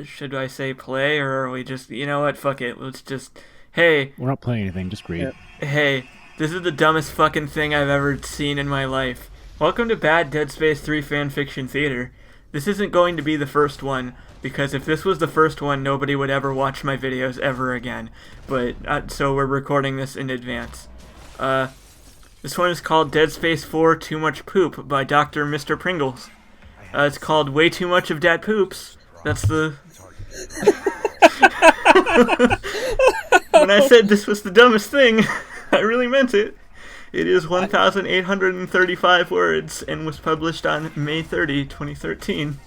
should I say play, or are we just, you know what, fuck it, let's just, hey, We're not playing anything, just read. hey, this is the dumbest fucking thing I've ever seen in my life. Welcome to Bad Dead Space 3 Fanfiction Theater. This isn't going to be the first one, because if this was the first one, nobody would ever watch my videos ever again. But, so we're recording this in advance. This one is called Dead Space 4 Too Much Poop by Dr. Mr. Pringles. It's called Way Too Much of Dat Poops. That's the... When I said this was the dumbest thing, I really meant it. It is 1,835 words and was published on May 30, 2013.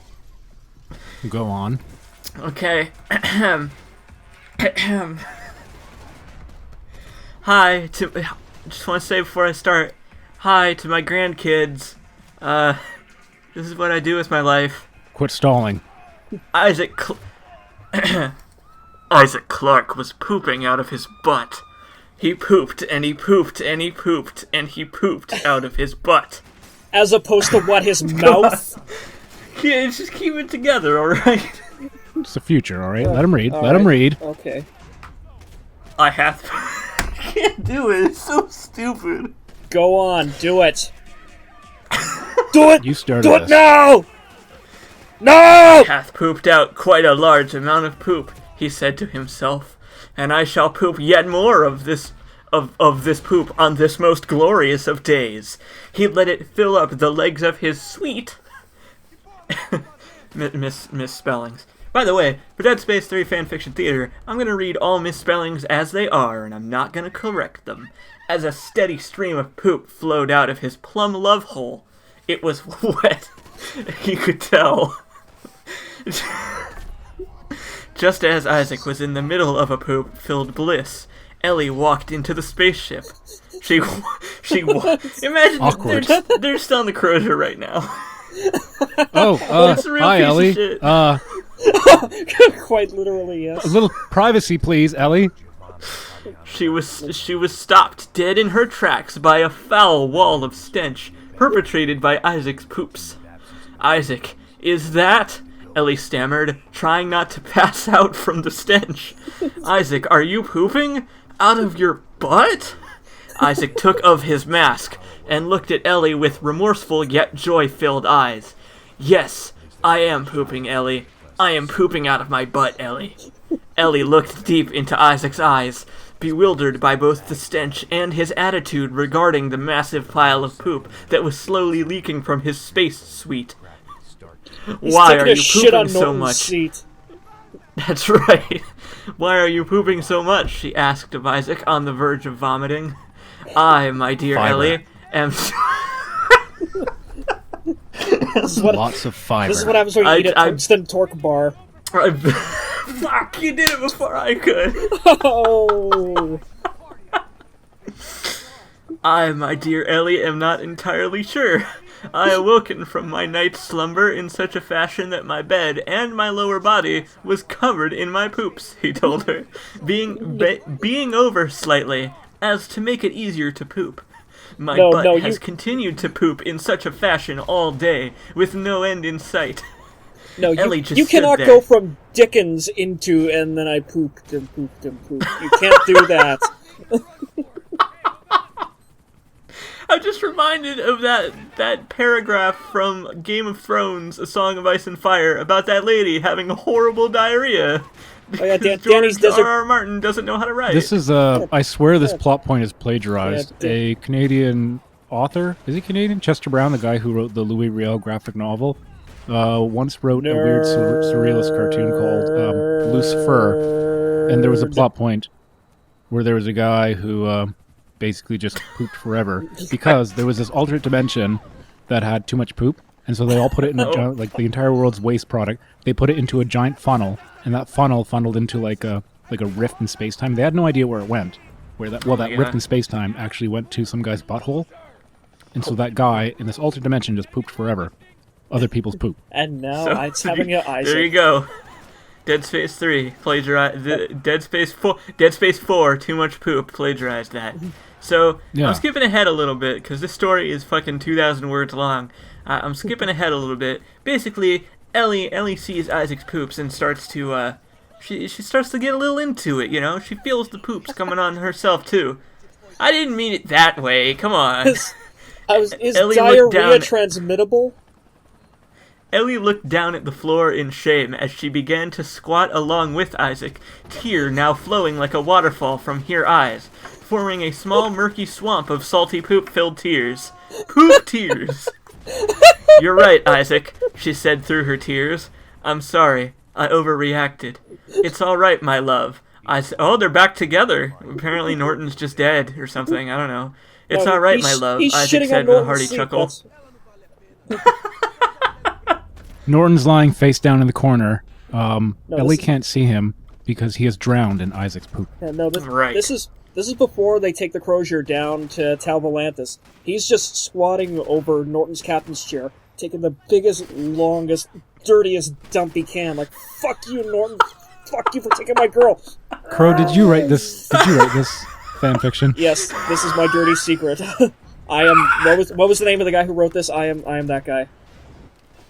Go on. Okay. Hi to... Just want to say before I start, hi to my grandkids. This is what I do with my life. Quit stalling. Isaac Clarke was pooping out of his butt. He pooped and he pooped and he pooped and he pooped out of his butt. As opposed to what, his mouth? Yeah, just keep it together, alright? It's the future, alright? Let him read. Let him read. Okay. I can't do it. It's so stupid. Go on, do it. Do it! You started Do it this. now! No! Hath pooped out quite a large amount of poop, he said to himself, and I shall poop yet more of this poop on this most glorious of days. He let it fill up the legs of his sweet misspellings. By the way, for Dead Space 3 Fanfiction Theater, I'm going to read all misspellings as they are, and I'm not going to correct them. As a steady stream of poop flowed out of his plum love hole, it was wet. He could tell. Just as Isaac was in the middle of a poop-filled bliss, Ellie walked into the spaceship. Imagine they're still in the Crozier right now. Oh, It's a real hi, piece Ellie. of shit. Quite literally, yes. A little privacy, please, Ellie. She was stopped dead in her tracks by a foul wall of stench perpetrated by Isaac's poops. Isaac, is that... Ellie stammered, trying not to pass out from the stench. Isaac, are you pooping? Out of your butt? Isaac took off his mask and looked at Ellie with remorseful yet joy-filled eyes. Yes, I am pooping, Ellie. I am pooping out of my butt, Ellie. Ellie looked deep into Isaac's eyes, bewildered by both the stench and his attitude regarding the massive pile of poop that was slowly leaking from his space suite. Why are you pooping so much? Seat. That's right. Why are you pooping so much? She asked of Isaac on the verge of vomiting. I, my dear Fiber. Ellie, am... Lots of fiber. This is what happens when you eat a tungsten torque bar. Fuck, you did it before I could. Oh. I, my dear Ellie, am not entirely sure. I awoken from my night's slumber in such a fashion that my bed and my lower body was covered in my poops, he told her, being over slightly, as to make it easier to poop. My butt has continued to poop in such a fashion all day, with no end in sight. No, Ellie you cannot go from Dickens into, and then I pooped and pooped and pooped. You can't do that. I'm just reminded of that paragraph from Game of Thrones, A Song of Ice and Fire, about that lady having a horrible diarrhea. Oh yeah, George R.R. Martin doesn't know how to write. This is I swear this plot point is plagiarized. A Canadian author, is he Canadian? Chester Brown, the guy who wrote the Louis Riel graphic novel, once wrote a weird surrealist cartoon called Lucifer, and there was a plot point where there was a guy who basically just pooped forever because there was this alternate dimension that had too much poop, and so they all put it in a giant, like the entire world's waste product. They put it into a giant funnel, and that funnel funneled into like a rift in space-time. They had no idea where it went. That rift in space-time actually went to some guy's butthole, and so that guy in this alternate dimension just pooped forever. Other people's poop. And now it's having your eyes. There you go. Dead Space 3 plagiarized. Dead Space 4 Too Much Poop plagiarized that. So I'm skipping ahead a little bit because this story is fucking 2,000 words long. I'm skipping ahead a little bit. Basically, Ellie sees Isaac's poops and starts to she starts to get a little into it. You know, she feels the poops coming on herself too. I didn't mean it that way. Come on. Is Ellie diarrhea looked down. transmittable? Ellie looked down at the floor in shame as she began to squat along with Isaac, tear now flowing like a waterfall from her eyes, forming a small murky swamp of salty poop-filled tears. Poop tears! You're right, Isaac, she said through her tears. I'm sorry. I overreacted. It's all right, my love. Oh, they're back together. Apparently Norton's just dead or something. I don't know. It's all right, my love, Isaac said with a hearty chuckle. Norton's lying face down in the corner. No, Ellie can't see him because he is drowned in Isaac's poop. Yeah, no, Right. This is before they take the Crozier down to Tal Volantis. He's just squatting over Norton's captain's chair, taking the biggest, longest, dirtiest dump he can. Like, fuck you, Norton. Fuck you for taking my girl. Crow, did you write this? Did you write this fan fiction? Yes, this is my dirty secret. I am. What was the name of the guy who wrote this? I am that guy.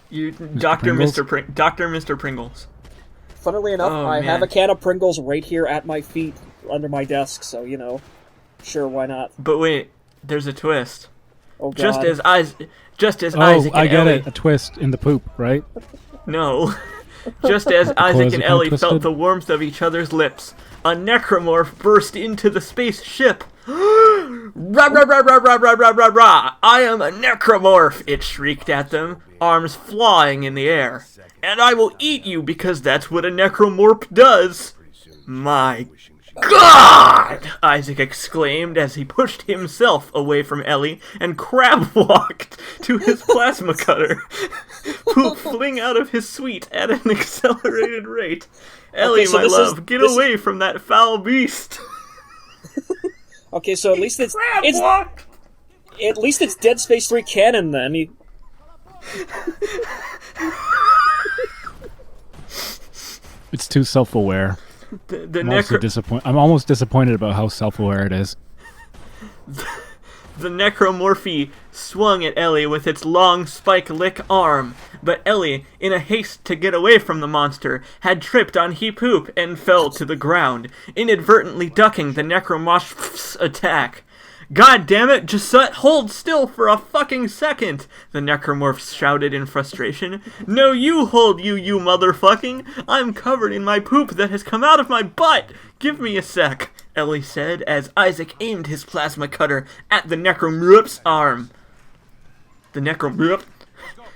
You, Pringles? Dr. Mr. Pringles. Funnily enough, I have a can of Pringles right here at my feet, under my desk. So sure, why not? But wait, there's a twist. Oh God. Just as Isaac and I get Ellie... it. A twist in the poop, right? No. Just as Isaac and kind Ellie of felt twisted? the warmth of each other's lips, a necromorph burst into the spaceship. Rah, rah, rah, rah, rah, rah, rah, rah, rah. I am a necromorph, it shrieked at them, arms flying in the air. And I will eat you because that's what a necromorph does. My God! Isaac exclaimed as he pushed himself away from Ellie and crab-walked to his plasma cutter. Poop fling out of his suite at an accelerated rate. Ellie, so my this love, is- get this- away from that foul beast. Okay, so at least it's Crab-walked! at least it's Dead Space 3 canon then. It's too self-aware. The I'm almost disappointed about how self-aware it is. The necromorphy swung at Ellie with its long spike-lick arm, but Ellie, in a haste to get away from the monster, had tripped on he poop and fell to the ground, inadvertently ducking the necromorph's attack. God damn it, Gisette, hold still for a fucking second, the necromorph shouted in frustration. No, you hold, you motherfucking! I'm covered in my poop that has come out of my butt! Give me a sec, Ellie said as Isaac aimed his plasma cutter at the necromorph's arm. The necromorph?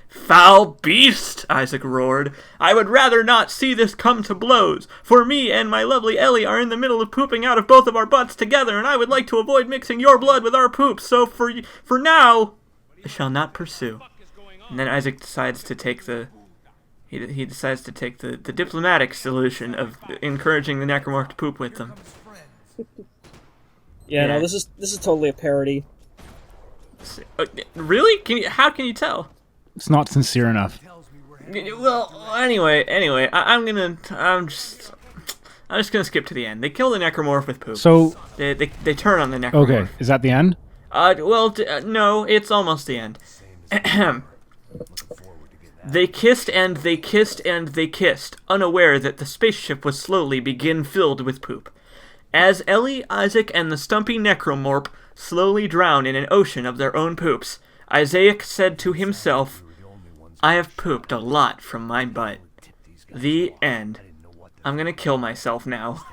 Foul beast, Isaac roared. I would rather not see this come to blows, for me and my lovely Ellie are in the middle of pooping out of both of our butts together, and I would like to avoid mixing your blood with our poop, so for now, I shall not pursue. And then Isaac decides to take the diplomatic solution of encouraging the necromorph to poop with them. Yeah, Yeah. no, this is totally a parody. Really? How can you tell? It's not sincere enough. Well, anyway, I'm just gonna skip to the end. They kill the necromorph with poop. So, They turn on the necromorph. okay, is that the end? No, it's almost the end. They kissed and they kissed and they kissed, unaware that the spaceship was slowly begin filled with poop. As Ellie, Isaac, and the stumpy necromorph slowly drown in an ocean of their own poops, Isaac said to himself, I have pooped a lot from my butt. The end. I'm gonna kill myself now.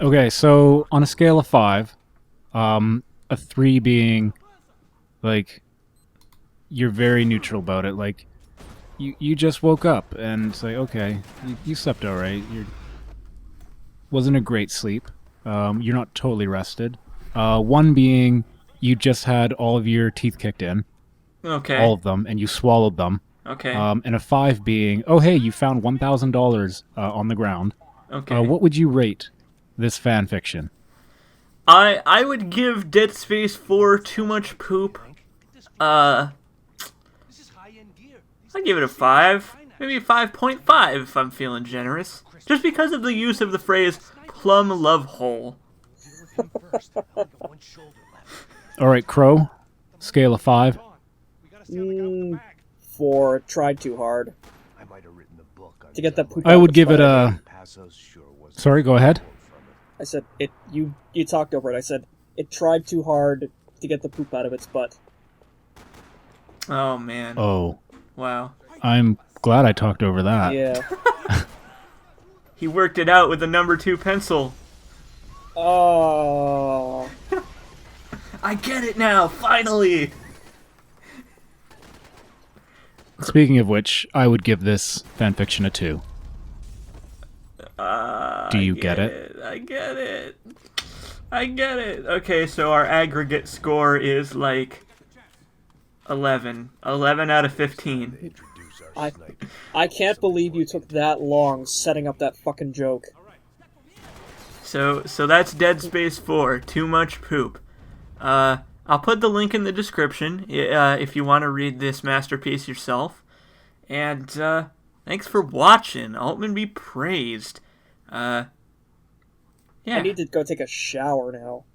Okay, so on a scale of 5, a 3 being, like, you're very neutral about it. Like, you just woke up and it's like, okay, you slept all right. Wasn't a great sleep. You're not totally rested. 1 being, you just had all of your teeth kicked in. Okay. All of them, and you swallowed them. Okay. And a 5 being, oh hey, you found $1,000 on the ground. Okay. What would you rate this fan fiction? I would give Dead Space 4 too much poop. I'd give it a 5. Maybe a 5.5 if I'm feeling generous. Just because of the use of the phrase plum love hole. All right, Crow, scale of 5. for Tried Too Hard. I might have written the book To get that poop I out would of give its it butt. a... Sorry, go ahead. I said, you talked over it. I said, it tried too hard to get the poop out of its butt. Oh, man. Oh, Wow. I'm glad I talked over that. Yeah. He worked it out with the number 2 pencil. Oh. I get it now, finally! Speaking of which, I would give this fanfiction a 2. Do you get it? I get it. I get it. Okay, so our aggregate score is like 11. 11 out of 15. I can't believe you took that long setting up that fucking joke. So that's Dead Space 4, Too Much Poop. I'll put the link in the description if you want to read this masterpiece yourself. And thanks for watching. Altman be praised. Yeah. I need to go take a shower now.